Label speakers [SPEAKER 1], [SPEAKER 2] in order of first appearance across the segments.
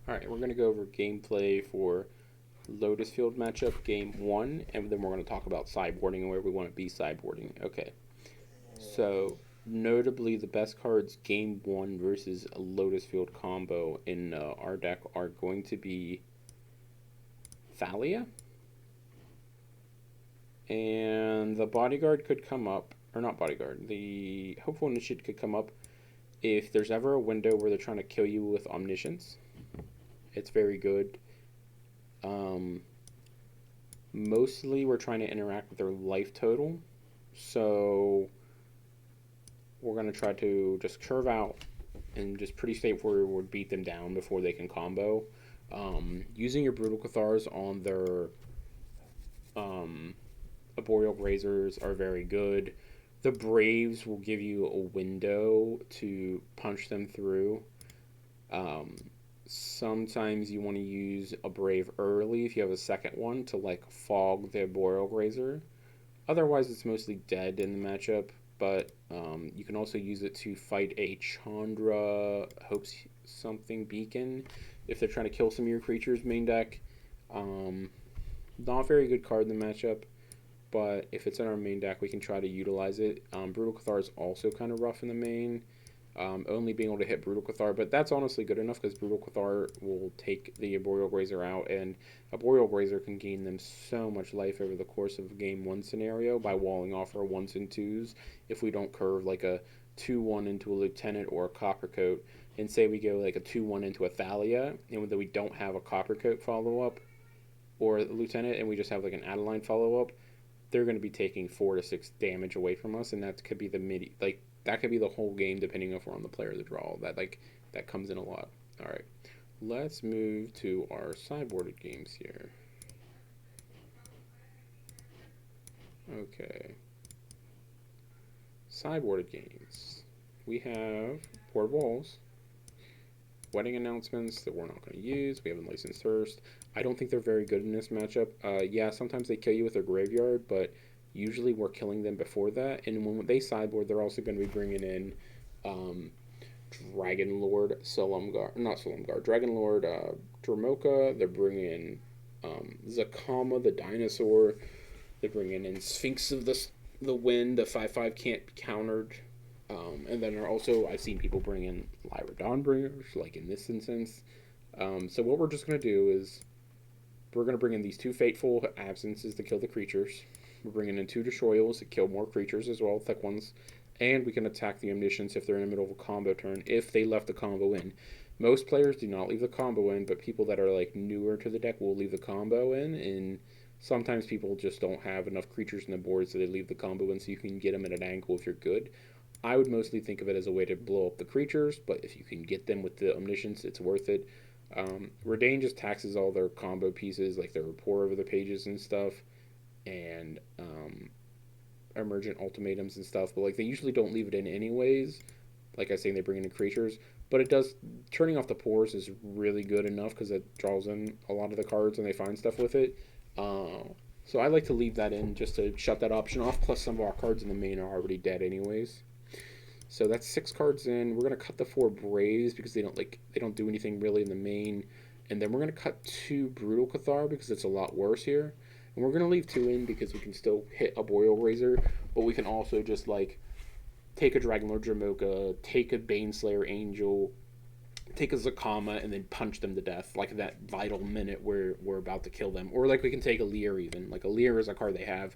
[SPEAKER 1] Alright, we're going to go over gameplay for Lotus Field matchup, game 1, and then we're going to talk about sideboarding and where we want to be sideboarding. Okay, so notably the best cards game 1 versus a Lotus Field combo in our deck are going to be Thalia, and the Bodyguard could come up, or not Bodyguard, the Hopeful Initiate could come up if there's ever a window where they're trying to kill you with Omniscience. It's very good. Um, Mostly we're trying to interact with their life total. So we're going to try to just curve out and just pretty straightforward beat them down before they can combo. Using your Brutal Cathars on their Arboreal Grazers are very good. The Braves will give you a window to punch them through. Um, Sometimes you want to use a Brave early if you have a second one to like fog the Arboreal Grazer. Otherwise, it's mostly dead in the matchup, but you can also use it to fight a Chandra Hopes something Beacon if they're trying to kill some of your creatures main deck. Um, Not very good card in the matchup, but if it's in our main deck, we can try to utilize it. Brutal Cathar is also kind of rough in the main. Only being able to hit Brutal Cathar, but that's honestly good enough because Brutal Cathar will take the Arboreal Grazer out, and Arboreal Grazer can gain them so much life over the course of a game 1 scenario by walling off our 1s and 2s if we don't curve like a 2-1 into a Lieutenant or a Coppercoat, and say we go like a 2-1 into a Thalia, and then we don't have a Coppercoat follow-up or a Lieutenant, and we just have like an Adeline follow-up, they're going to be taking 4 to 6 damage away from us, and that could be the midi, like that could be the whole game depending if we're on the player of the draw. That comes in a lot. All right, let's move to our sideboarded games here. Okay, sideboarded games. We have Board Walls, wedding announcements that we're not going to use. We have Unlicensed Thirst. I don't think they're very good in this matchup. Yeah, sometimes they kill you with their graveyard, but usually we're killing them before that. And when they sideboard, they're also going to be bringing in um, Dragon Lord Solumgar, not Solumgar, Dragon Lord Dromoka. They're bringing Zakama the dinosaur. They're bringing in Sphinx of the Wind. The 5/5 can't be countered. And then also, I've seen people bring in Lyra Dawnbringers, like in this instance. So what we're just going to do is we're going to bring in these 2 Fateful Absences to kill the creatures. We're bringing in 2 Destroyals to kill more creatures as well, thick ones. And we can attack the Omniscience if they're in the middle of a combo turn, if they left the combo in. Most players do not leave the combo in, but people that are like newer to the deck will leave the combo in, and sometimes people just don't have enough creatures in the board, so they leave the combo in so you can get them at an angle if you're good. I would mostly think of it as a way to blow up the creatures, but if you can get them with the Omniscience, it's worth it. Redain just taxes all their combo pieces, like their rapport over the pages and stuff, and emergent ultimatums and stuff, but like they usually don't leave it in anyways. Like I say, they bring in creatures, but it does, turning off the pores is really good enough because it draws in a lot of the cards and they find stuff with it. So I like to leave that in just to shut that option off. Plus, some of our cards in the main are already dead anyways. So that's 6 cards in. We're gonna cut the 4 Braves because they don't do anything really in the main, and then we're gonna cut 2 Brutal Cathar because it's a lot worse here, and we're gonna leave 2 in because we can still hit a Boreal Razor, but we can also just like take a Dragonlord Jamoka, take a Baneslayer Angel, take a Zakama, and then punch them to death like that vital minute where we're about to kill them, or like we can take a Leer even. Like a Leer is a card they have.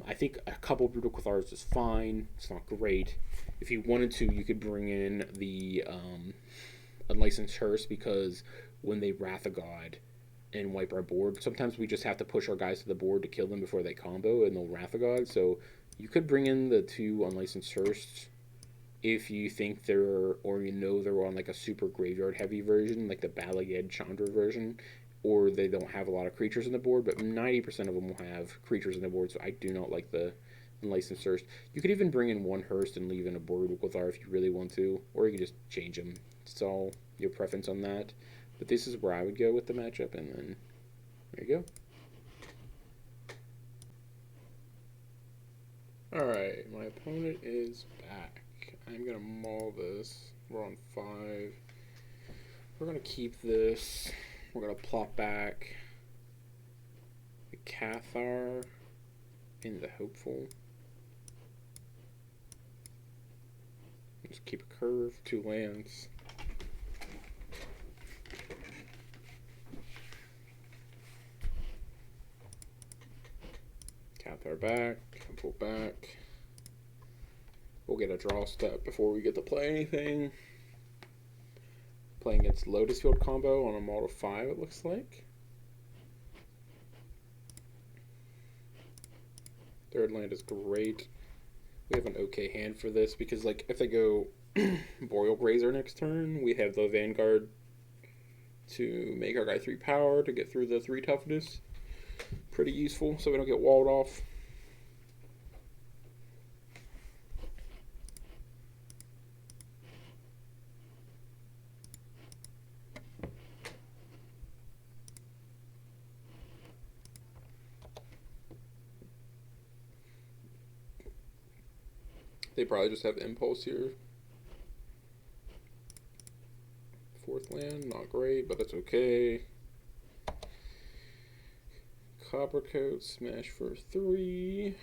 [SPEAKER 1] I think a couple Brutal Cathars is fine. It's not great. If you wanted to, you could bring in the Unlicensed Hearse because when they Wrath of God and wipe our board, sometimes we just have to push our guys to the board to kill them before they combo and they'll Wrath of God. So you could bring in the 2 Unlicensed Hearse if you think they're, or you know they're on like a super graveyard heavy version, like the Balaged Chandra version, or they don't have a lot of creatures in the board, but 90% of them will have creatures in the board, so I do not like the Unlicensed Hearse. You could even bring in 1 Hearst and leave in a Brutal Cathar if you really want to, or you can just change them. It's all your preference on that. But this is where I would go with the matchup, and then there you go. Alright, my opponent is back. I'm going to maul this. We're on 5. We're going to keep this. We're going to plop back the Cathar in the Hopeful. Just keep a curve, 2 lands. Cathar back, Hopeful back. We'll get a draw step before we get to play anything. Playing against Lotus Field combo on a model 5, it looks like. Third land is great. We have an okay hand for this because, like, if they go Boreal Grazer next turn, we have the Vanguard to make our guy 3 power to get through the 3 toughness. Pretty useful so we don't get walled off. They probably just have Impulse here. 4th land, not great, but that's okay. Coppercoat, smash for 3.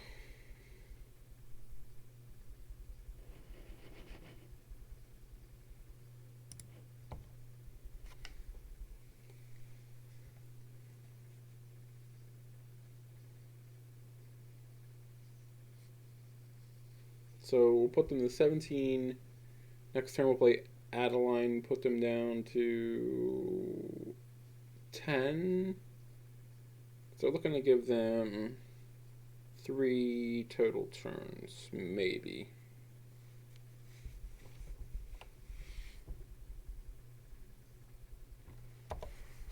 [SPEAKER 1] So we'll put them to 17. Next turn we'll play Adeline, put them down to 10. So we're looking to give them 3 total turns, maybe.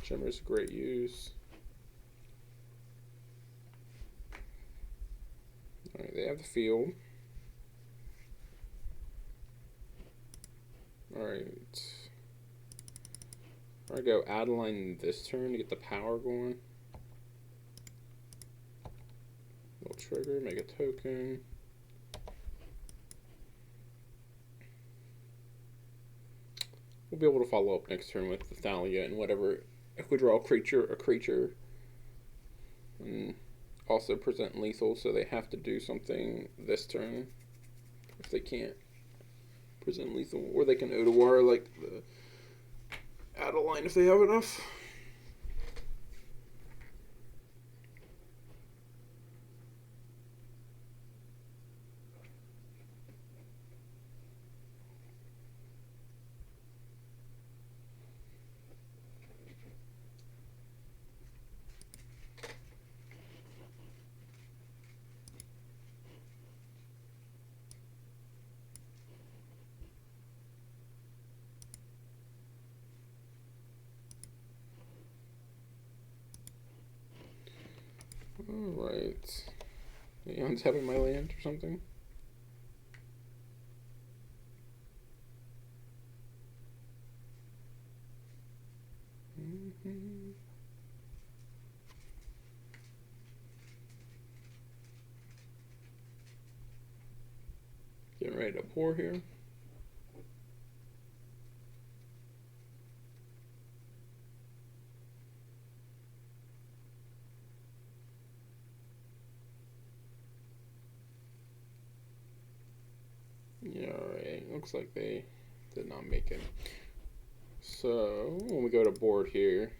[SPEAKER 1] Shimmer's a great use. Alright, they have the field. Alright. I'm gonna go Adeline this turn to get the power going. Little trigger, make a token. We'll be able to follow up next turn with the Thalia and whatever. If we draw a creature. And also present lethal, so they have to do something this turn if they can't present lethal, or they can Odawara like the Adeline if they have enough. Alright. Aeon's having my land or something. Getting ready to pour here. Yeah, alright. Looks like they did not make it. So, when we go to board here,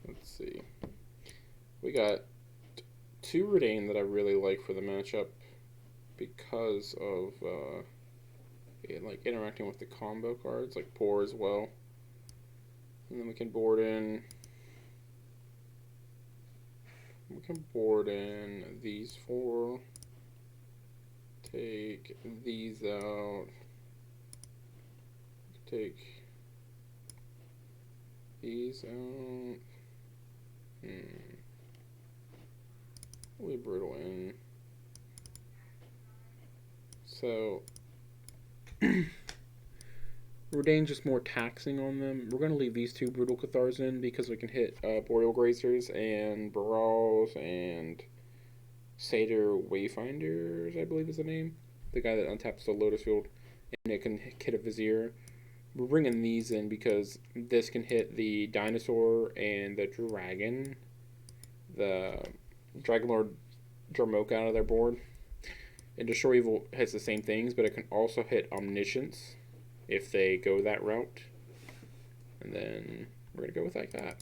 [SPEAKER 1] let's see. We got 2 Redain that I really like for the matchup because of like interacting with the combo cards, like pour as well. And then we can board in these 4. Take these out. Take these out. Really brutal in. So Redain's just more taxing on them. We're gonna leave these 2 Brutal Cathars in because we can hit Boreal Grazers and Barals and Satyr Wayfinders, I believe is the name. The guy that untaps the Lotus Field, and it can hit a Vizier. We're bringing these in because this can hit the dinosaur and the dragon. The Dragon Lord Dramoka out of their board. And Destroy Evil hits the same things, but it can also hit Omniscience if they go that route. And then we're going to go with like that.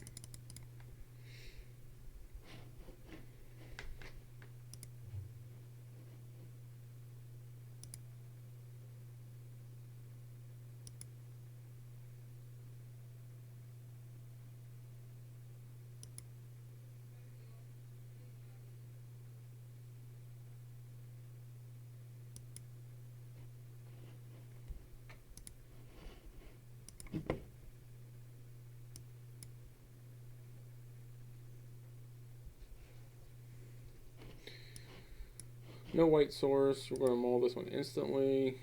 [SPEAKER 1] No white source. We're going to mull this one instantly.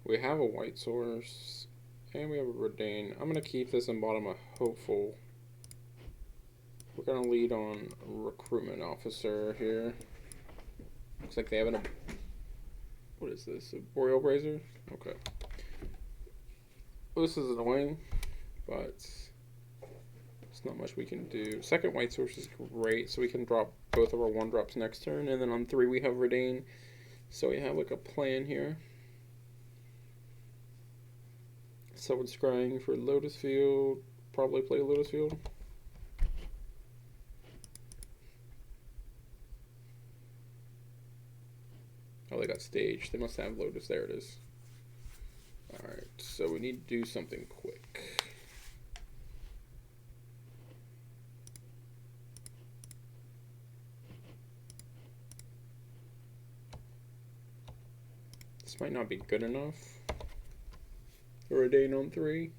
[SPEAKER 1] We have a white source. And we have a Redain. I'm going to keep this in bottom of Hopeful. We're going to lead on Recruitment Officer here. Looks like they have an... What is this? A Boreal Brazier? Okay. Well, this is annoying, but there's not much we can do. Second white source is great, so we can drop both of our 1-drops next turn, and then on 3 we have Redain. So we have like a plan here. Someone's scrying for Lotus Field. Probably play Lotus Field. Oh, they got staged. They must have Lotus. There it is. Alright, so we need to do something quick. This might not be good enough. Or a Redain on 3.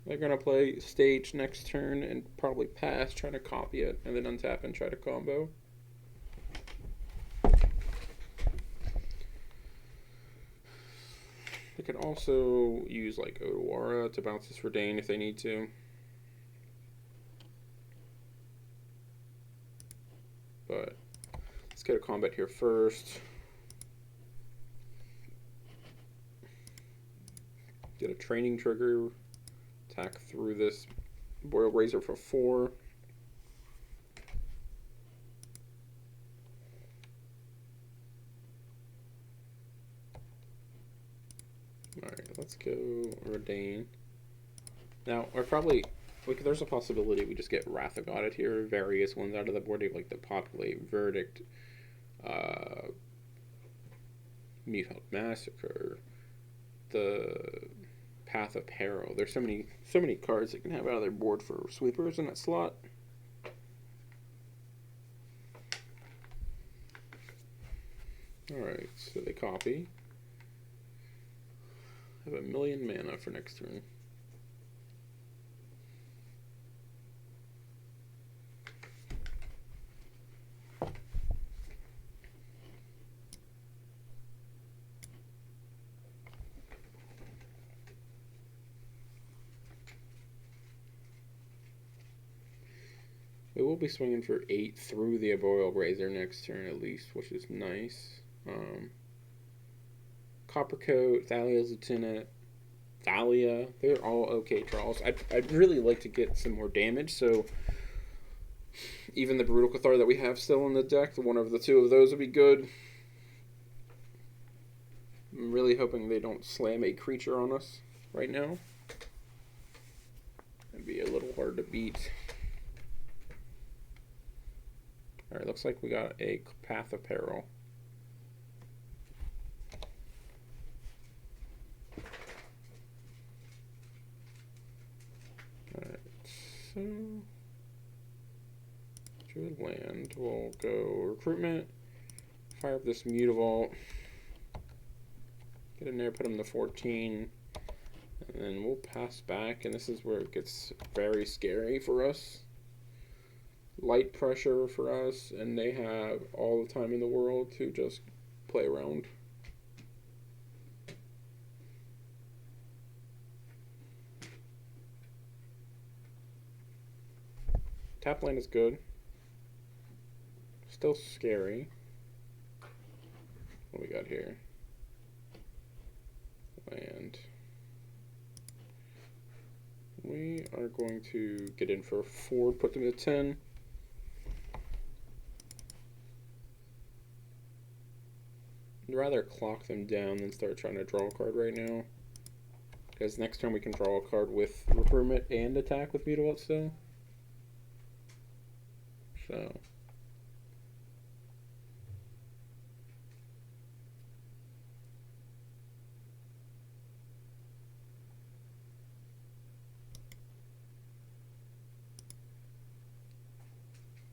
[SPEAKER 1] They're going to play stage next turn and probably pass, trying to copy it, and then untap and try to combo. They could also use like Odawara to bounce this Redain if they need to. But let's get a combat here first. Get a training trigger. Attack through this Boreal Brazier for 4. Alright, let's go Redain. Now, there's a possibility we just get Wrath of God out here, various ones out of the board, like the Populate, Verdict, Mute Massacre, the Path of Peril. There's so many cards that can have out of their board for sweepers in that slot. Alright, so they copy. Have 1,000,000 mana for next turn. They will be swinging for 8 through the Boreal Brazier next turn at least, which is nice. Coppercoat, Thalia's Lieutenant, Thalia, they're all okay draws. I'd really like to get some more damage, so even the Brutal Cathar that we have still in the deck, the one of the 2 of those would be good. I'm really hoping they don't slam a creature on us right now. It'd be a little hard to beat. Alright, looks like we got a Path of Peril. Alright, so Druid land, we'll go Recruitment, fire up this Mutavault, get in there, put him to 14, and then we'll pass back, and this is where it gets very scary for us. Light pressure for us, and they have all the time in the world to just play around. Tap land is good. Still scary. What we got here? Land. We are going to get in for a 4, put them at 10. I'd rather clock them down than start trying to draw a card right now. Because next turn we can draw a card with Recruitment and attack with Mutavault still. So.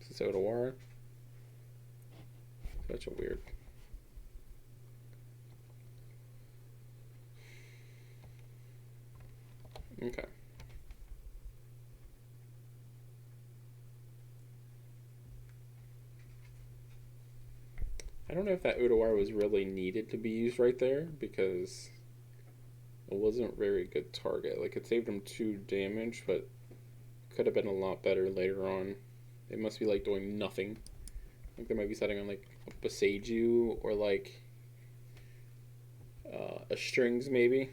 [SPEAKER 1] This is Odawara. Such a weird. Okay. I don't know if that Udawar was really needed to be used right there because it wasn't a very good target. Like, it saved him 2 damage, but could have been a lot better later on. It must be like doing nothing. I think they might be setting on like a Beseiju or like a Strings maybe.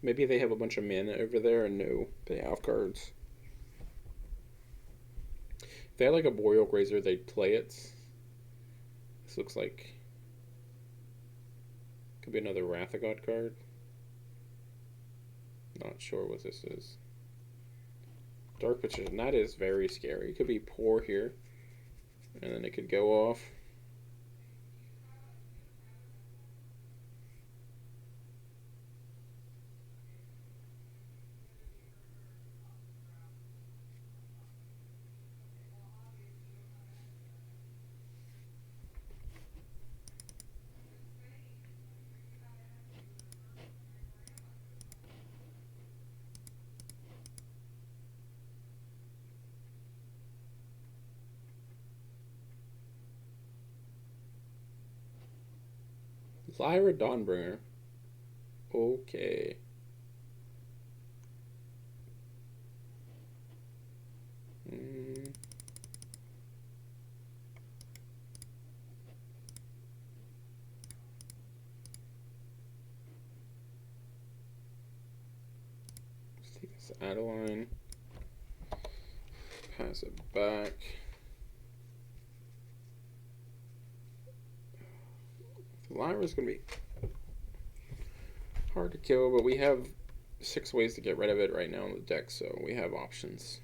[SPEAKER 1] Maybe they have a bunch of mana over there and no payoff cards. If they had like a Boreal Grazer, they'd play it. This looks like could be another Wrath of God card. Not sure what this is. Dark Petition, that is very scary. It could be poor here, and then it could go off. Lyra Dawnbringer. Okay. Let's take this Adeline. Pass it back. Lyra's gonna be hard to kill, but we have 6 ways to get rid of it right now in the deck, so we have options.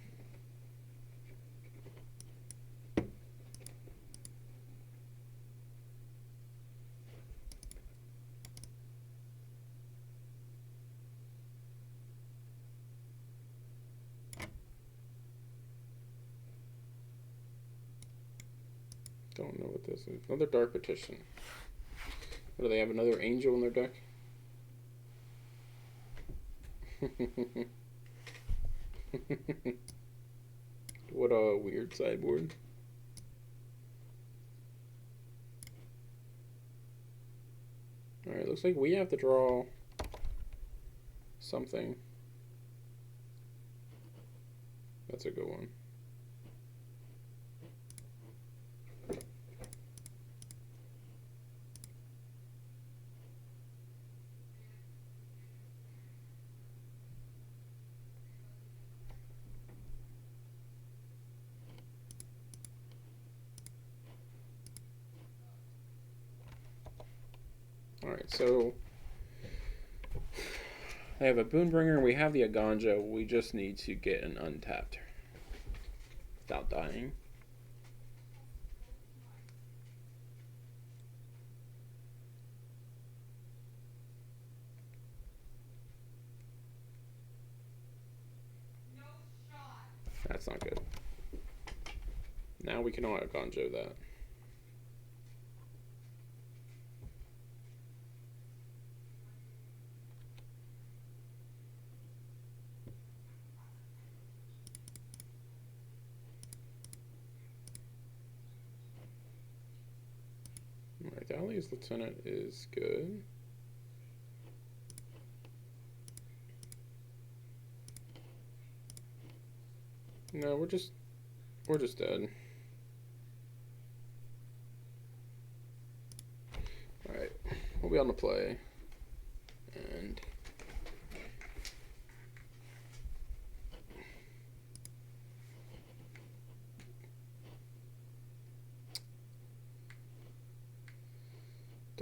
[SPEAKER 1] Don't know what this is. Another Dark Petition. What do they have? Another Angel in their deck? What a weird sideboard. Alright, looks like we have to draw something. That's a good one. Alright, so I have a Boonbringer and we have the Aganja. We just need to get an untapped without dying. That's not good. Now we can Aganja that. Alright, Dali's Lieutenant is good. No, we're just dead. Alright, we'll be on the play. And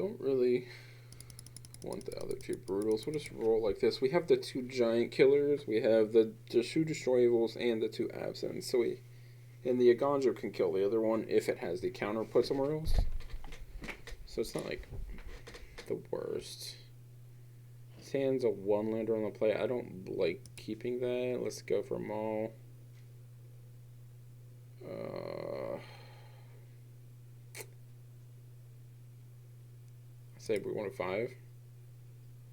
[SPEAKER 1] don't really want the other two brutals. We'll just roll like this. We have the two giant killers. We have the two destroyables and the two absents. So and the Aganjo can kill the other one if it has the counter put somewhere else. So it's not like the worst. Sands a one lander on the play. I don't like keeping that. Let's go for Maul. Say we want a 5.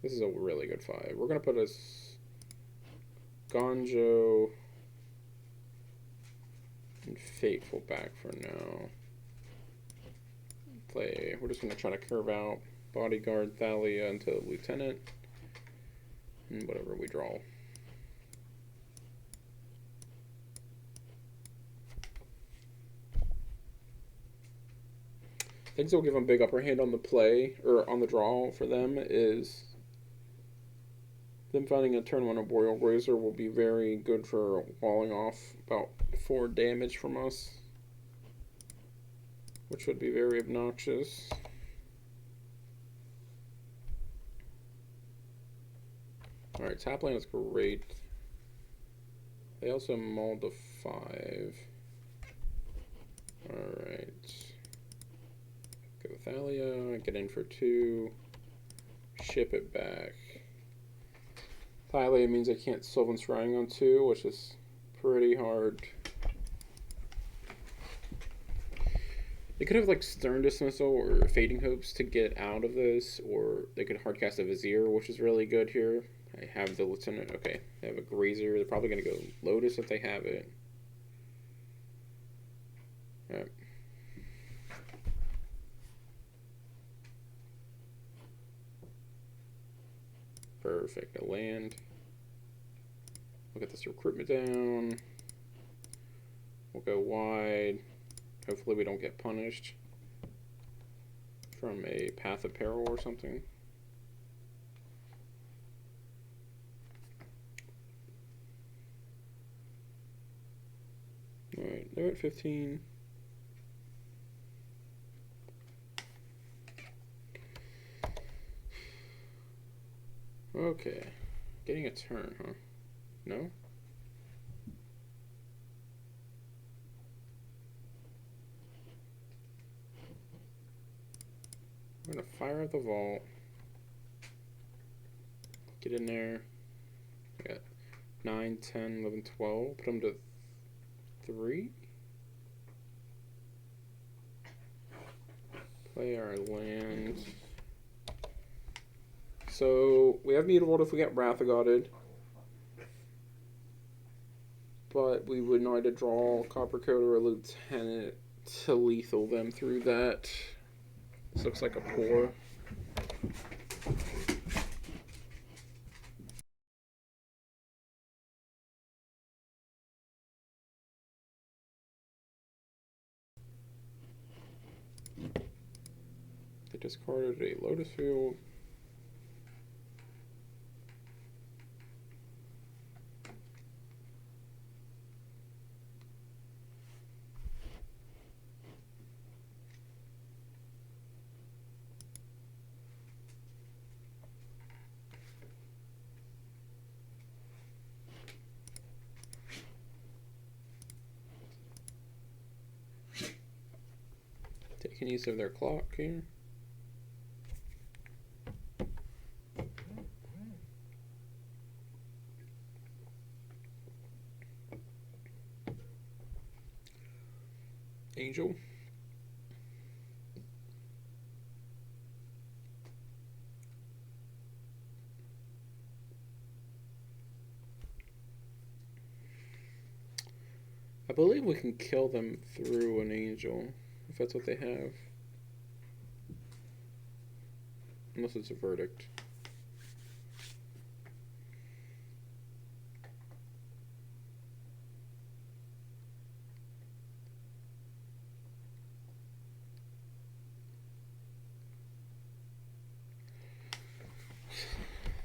[SPEAKER 1] This is a really good 5. We're gonna put a Gonjo and Fateful back for now. Play. We're just gonna try to curve out Bodyguard Thalia into Lieutenant. And whatever we draw. Things that will give them big upper hand on the play, or on the draw for them, is them finding a turn 1 Arboreal Razor will be very good for walling off about 4 damage from us, which would be very obnoxious. Alright, top lane is great. They also mauled a 5. Alright. Go with Thalia, get in for 2. Ship it back. Thalia means I can't Sylvan Scrying on 2, which is pretty hard. They could have like Stern Dismissal or Fading Hopes to get out of this, or they could hardcast a Vizier, which is really good here. I have the Lieutenant. Okay, they have a Grazer. They're probably going to go Lotus if they have it. Alright. Perfect. A land. We'll get this recruitment down. We'll go wide. Hopefully we don't get punished from a Path of Peril or something. Alright, they're at 15. Okay. Getting a turn, huh? No? We're gonna fire at the vault. Get in there. We got 9, 10, 11, 12. Put them to 3. Play our land. So we have Mutavault if we get Wrath of Godded. But we would know how to draw Copper Coat or a Lieutenant to lethal them through that. This looks like a pour. They discarded a Lotus Field. Taking use of their clock here. Angel. I believe we can kill them through an angel, if that's what they have. Unless it's a verdict.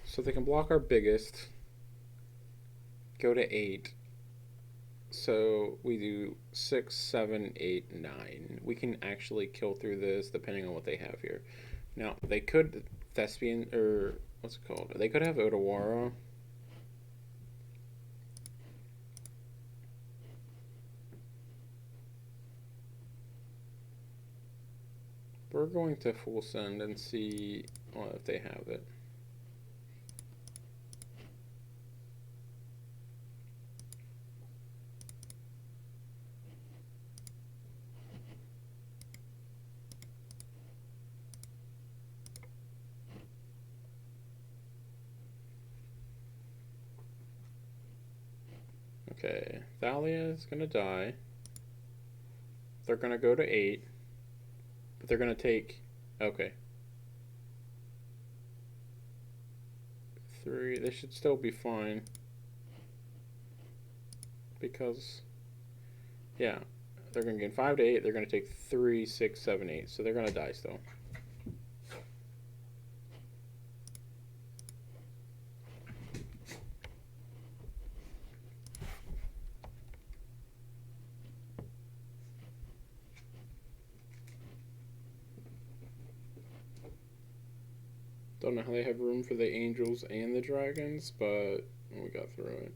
[SPEAKER 1] So they can block our biggest, go to 8. So we do 6, 7, 8, 9. We can actually kill through this depending on what they have here. Now they could Thespian or what's it called? They could have Odawara. We're going to full send and see if they have it. Okay, Thalia is gonna die. They're gonna go to 8, but they're gonna take. Okay, 3. They should still be fine because yeah, they're gonna gain 5 to 8. They're gonna take 3, 6, 7, 8. So they're gonna die still. Don't know how they have room for the angels and the dragons, but we got through it.